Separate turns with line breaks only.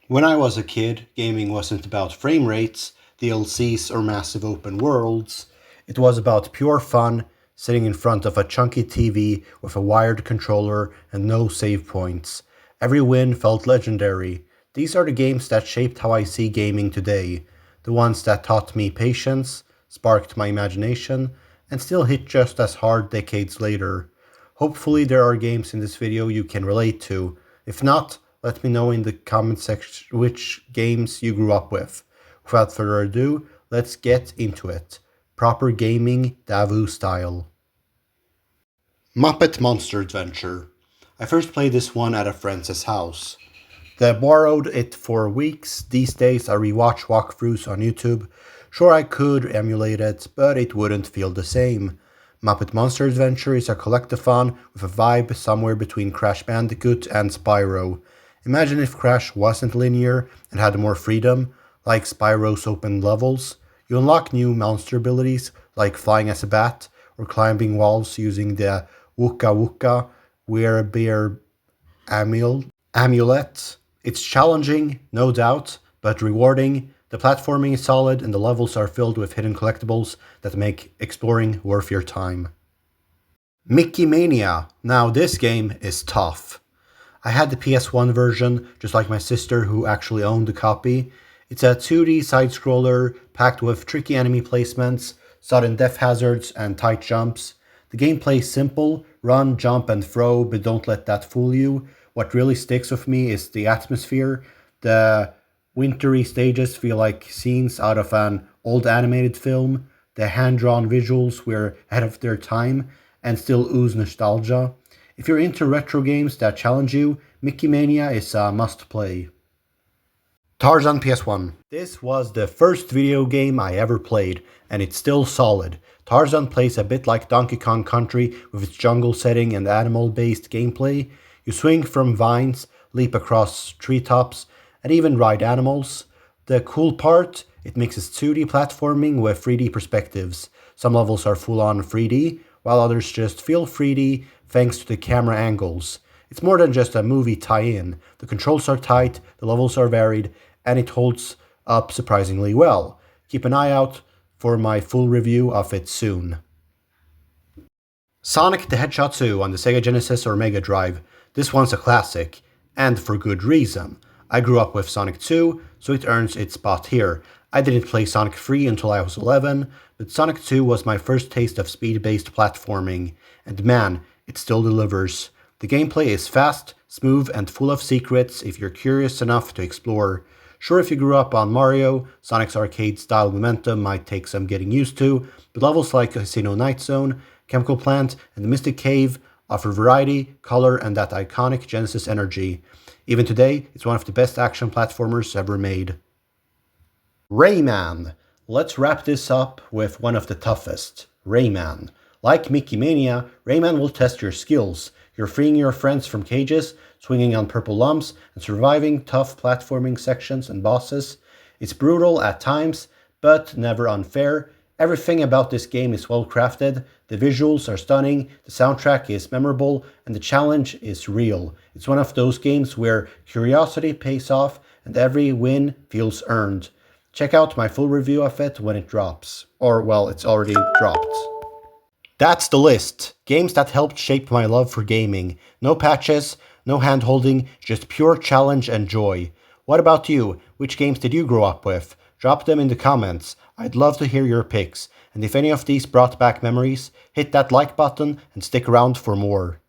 When I was a kid, gaming wasn't about frame rates, DLCs, or massive open worlds. It was about pure fun, sitting in front of a chunky TV with a wired controller and no save points. Every win felt legendary. These are the games that shaped how I see gaming today. The ones that taught me patience, sparked my imagination, and still hit just as hard decades later. Hopefully there are games in this video you can relate to. If not, let me know in the comment section which games you grew up with. Without further ado, let's get into it. Proper gaming, Davu style. Muppet Monster Adventure. I first played this one at a friend's house. They borrowed it for weeks. These days I rewatch walkthroughs on YouTube. Sure, I could emulate it, but it wouldn't feel the same. Muppet Monster Adventure is a collectathon with a vibe somewhere between Crash Bandicoot and Spyro. Imagine if Crash wasn't linear and had more freedom, like Spyro's open levels. You unlock new monster abilities, like flying as a bat, or climbing walls using the Wooka Wooka Werebear amulet. It's challenging, no doubt, but rewarding. The platforming is solid and the levels are filled with hidden collectibles that make exploring worth your time. Mickey Mania. Now this game is tough. I had the PS1 version, just like my sister who actually owned the copy. It's a 2D side-scroller packed with tricky enemy placements, sudden death hazards, and tight jumps. The gameplay is simple, run, jump, and throw, but don't let that fool you. What really sticks with me is the atmosphere. The wintry stages feel like scenes out of an old animated film. The hand-drawn visuals were ahead of their time and still ooze nostalgia. If you're into retro games that challenge you, Mickey Mania is a must-play. Tarzan PS1. This was the first video game I ever played, and it's still solid. Tarzan plays a bit like Donkey Kong Country with its jungle setting and animal-based gameplay. You swing from vines, leap across treetops, and even ride animals. The cool part, it mixes 2D platforming with 3D perspectives. Some levels are full-on 3D, while others just feel 3D thanks to the camera angles. It's more than just a movie tie-in. The controls are tight, the levels are varied, and it holds up surprisingly well. Keep an eye out for my full review of it soon. Sonic the Hedgehog 2 on the Sega Genesis or Mega Drive. This one's a classic, and for good reason. I grew up with Sonic 2, so it earns its spot here. I didn't play Sonic 3 until I was 11, but Sonic 2 was my first taste of speed-based platforming, and man, it still delivers. The gameplay is fast, smooth, and full of secrets if you're curious enough to explore. Sure, if you grew up on Mario, Sonic's arcade-style momentum might take some getting used to, but levels like Casino Night Zone, Chemical Plant, and the Mystic Cave offer variety, color, and that iconic Genesis energy. Even today, it's one of the best action platformers ever made. Rayman. Let's wrap this up with one of the toughest, Rayman. Like Mickey Mania, Rayman will test your skills. You're freeing your friends from cages, swinging on purple lumps, and surviving tough platforming sections and bosses. It's brutal at times, but never unfair. Everything about this game is well crafted, the visuals are stunning, the soundtrack is memorable, and the challenge is real. It's one of those games where curiosity pays off and every win feels earned. Check out my full review of it when it drops. Or, well, it's already dropped. That's the list. Games that helped shape my love for gaming. No patches, no hand-holding, just pure challenge and joy. What about you? Which games did you grow up with? Drop them in the comments. I'd love to hear your picks. And if any of these brought back memories, hit that like button and stick around for more.